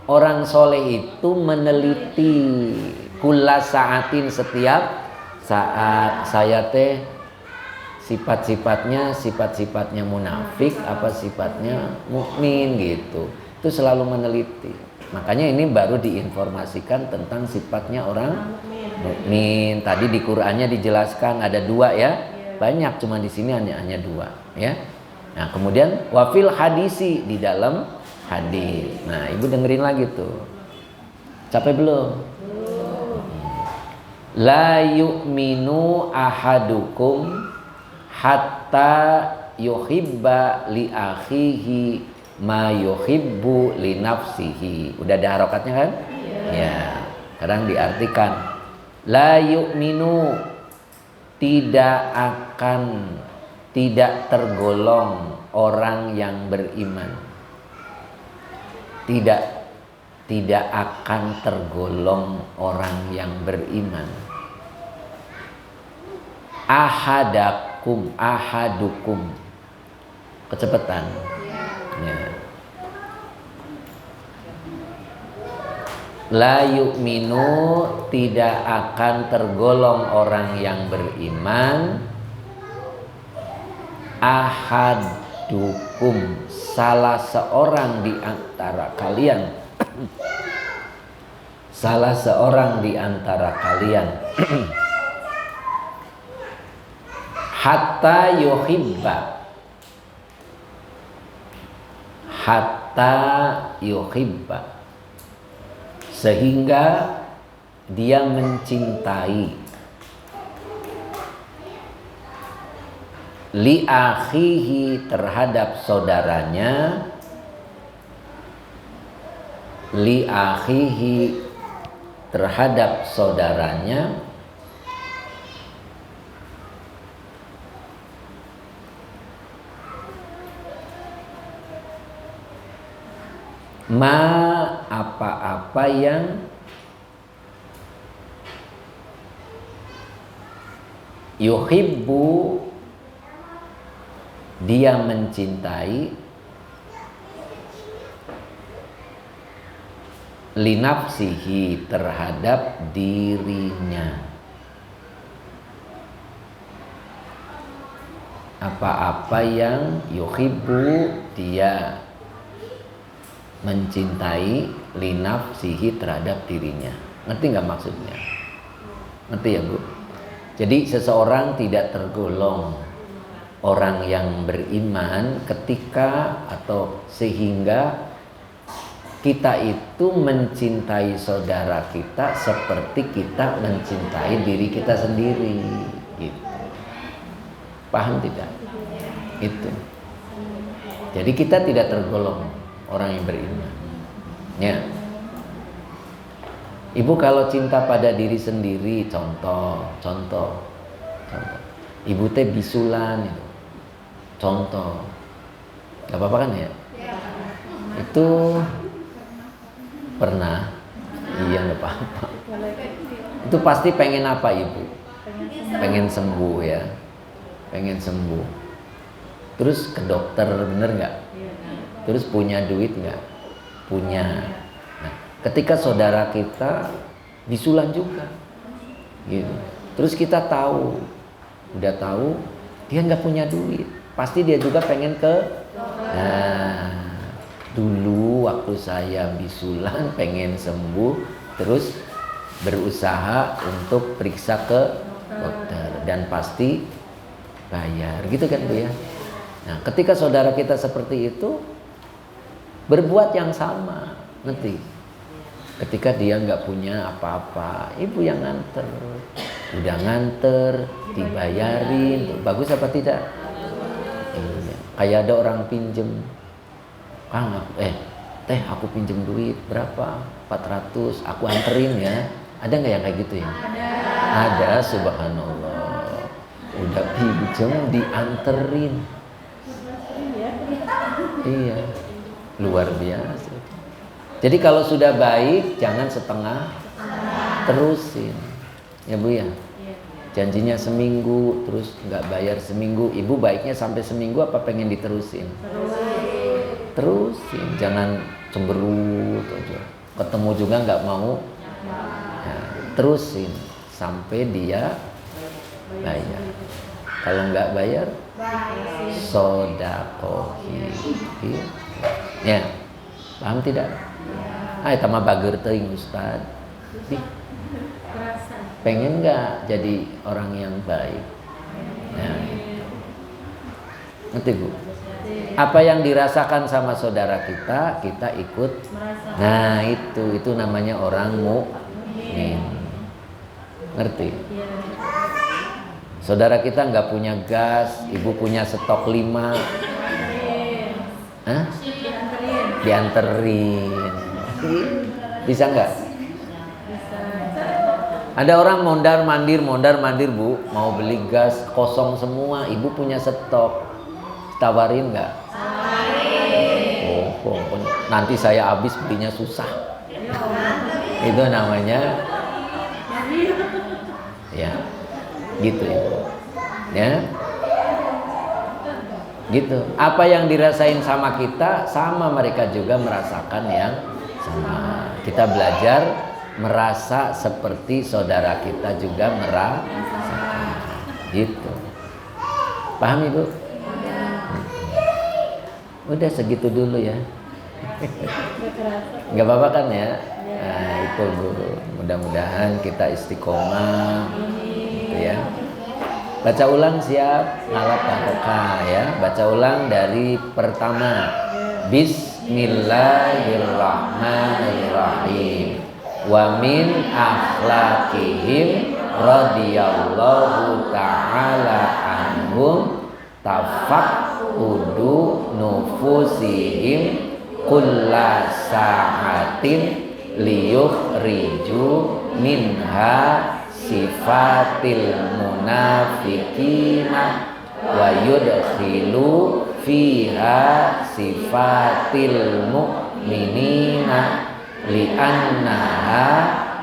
orang soleh itu meneliti kula saatin, setiap saat. Saya teh sifat-sifatnya munafik apa sifatnya mukmin gitu. Itu selalu meneliti. Makanya ini baru diinformasikan tentang sifatnya orang mukmin. Tadi di Qur'annya dijelaskan ada 2 ya. Banyak, cuma di sini hanya 2 ya. Nah, kemudian wafil hadisi di dalam hadis. Nah, Ibu dengerin lagi tuh. Capek belum? La yu'minu ahadukum hatta yuhibba li akhihi ma yuhibbu li nafsihi. Udah ada harokatnya kan? Ya. Sekarang diartikan la yu'minu, tidak tergolong orang yang beriman. Tidak akan tergolong orang yang beriman. Ahadukum. Kecepatan. Ya. La yu'minu, tidak akan tergolong orang yang beriman. Ahadukum, salah seorang di antara kalian. Salah seorang di antara kalian. Hatta yuhibba, sehingga dia mencintai li akhihi, terhadap saudaranya, li akhihi, terhadap saudaranya, ma, apa-apa yang yuhibbu, dia mencintai, linafsihi, terhadap dirinya. Apa-apa yang yuhibbu, dia mencintai, linafsihi, terhadap dirinya. Ngerti nggak maksudnya? Ngerti ya Bu? Jadi seseorang tidak tergolong orang yang beriman ketika atau sehingga kita itu mencintai saudara kita seperti kita mencintai diri kita sendiri gitu. Paham tidak? Itu. Jadi kita tidak tergolong orang yang beriman. Ya. Ibu kalau cinta pada diri sendiri, contoh. Ibu teh bisulan itu. Contoh. Gak apa-apa kan ya? Itu pernah. Iya gak apa-apa. Itu pasti pengen apa ibu? Pengen sembuh ya. Pengen sembuh. Terus ke dokter, bener gak? Terus punya duit gak? Punya. Nah, ketika saudara kita bisulan juga gitu. Terus kita tahu, udah tahu dia nggak punya duit, pasti dia juga pengen ke. Nah, dulu waktu saya bisulan pengen sembuh, terus berusaha untuk periksa ke dokter dan pasti bayar, gitu kan Bu ya. Nah, ketika saudara kita seperti itu berbuat yang sama, ngerti? Ketika dia nggak punya apa-apa, ibu yang nganter, udah nganter, dibayarin, tuh bagus apa tidak? Iya. Kayak ada orang pinjem, Kang, teh aku pinjem duit berapa? 400, aku anterin ya. Ada nggak yang kayak gitu ya? Ada, subhanallah. Udah pinjem dianterin. Iya, luar biasa. Jadi kalau sudah baik jangan setengah, terusin, ya Bu ya. Janjinya seminggu terus nggak bayar seminggu, ibu baiknya sampai seminggu apa pengen diterusin? Terusin, jangan cemberut aja. Ketemu juga nggak mau, ya, terusin sampai dia bayar. Kalau nggak bayar, sodakohi. Ya, paham tidak? Tambah bager teuing Ustaz. Pengen nggak jadi orang yang baik? Nah, ngerti Bu? Apa yang dirasakan sama saudara kita, kita ikut. Nah, itu namanya orang mukmin. Ngerti? Saudara kita nggak punya gas, ibu punya stok 5. Hah? Dianterin. Bisa nggak? Ada orang mondar mandir Bu, mau beli gas kosong semua, ibu punya stok, tawarin nggak? Oh, nanti saya habis belinya susah. Itu namanya, ya, gitu ya, gitu. Apa yang dirasain sama kita, sama mereka juga merasakan yang sama. Kita belajar merasa seperti saudara kita juga merasakan, gitu. Paham Ibu? Udah segitu dulu ya. Nggak apa-apa kan ya? Nah, itu Bu. Mudah-mudahan kita istiqomah, gitu ya. Baca ulang siap, ngalap barokah ya. Baca ulang dari pertama. Bismillahirrahmanirrahim. Wa min akhlaqihim radhiyallahu ta'ala anhum tafaqqudu nufusihim kulla sa'atin liyukhriju minha sifatil munafiqina wa yudkhilu fiha sifatil mu'minina li'annaha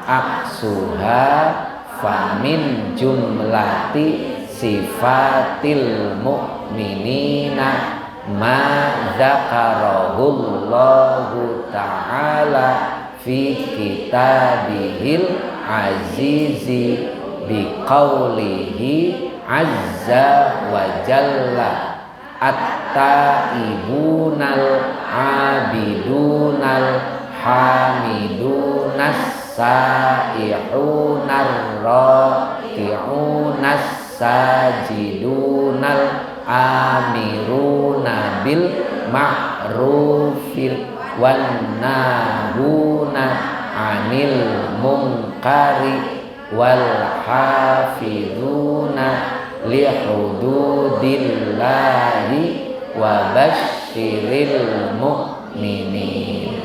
aksuha famin jumlati sifatil mu'minina ma dzakarahullahu ta'ala fi kitabihil azizi biqaulihi azza wa jalla at-taibunal abidunal hamidunas saihunar rakiunas sajidunal amiruna bil ma'rufil wan nahuna anil munkari wal hafizuna li hududillahi wa basyiril mu'minin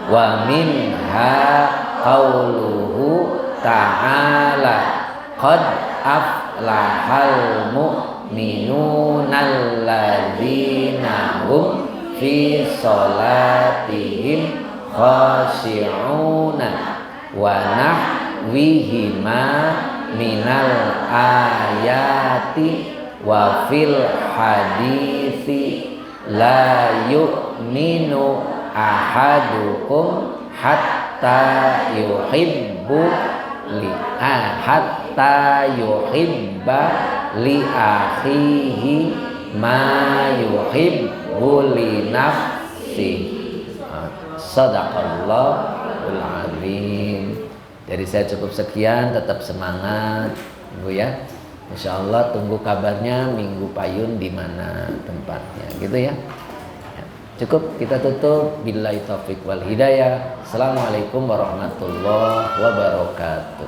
wa minha qauluhu ta'ala qad aflahal mu'minunal ladzina hum fi sholatihim khashi'una wa nahwihima minal ayati wa fil hadithi la yu'minu ahadukum hatta yuhibbu hatta yuhibba li akhihi ma yuhibbu li nafsi. Shadaqallahul azim. Jadi saya cukup sekian, tetap semangat Bu ya. Insyaallah tunggu kabarnya Minggu Payun di mana tempatnya gitu ya. Cukup kita tutup. Billahi taufik wal hidayah. Assalamualaikum warahmatullahi wabarakatuh.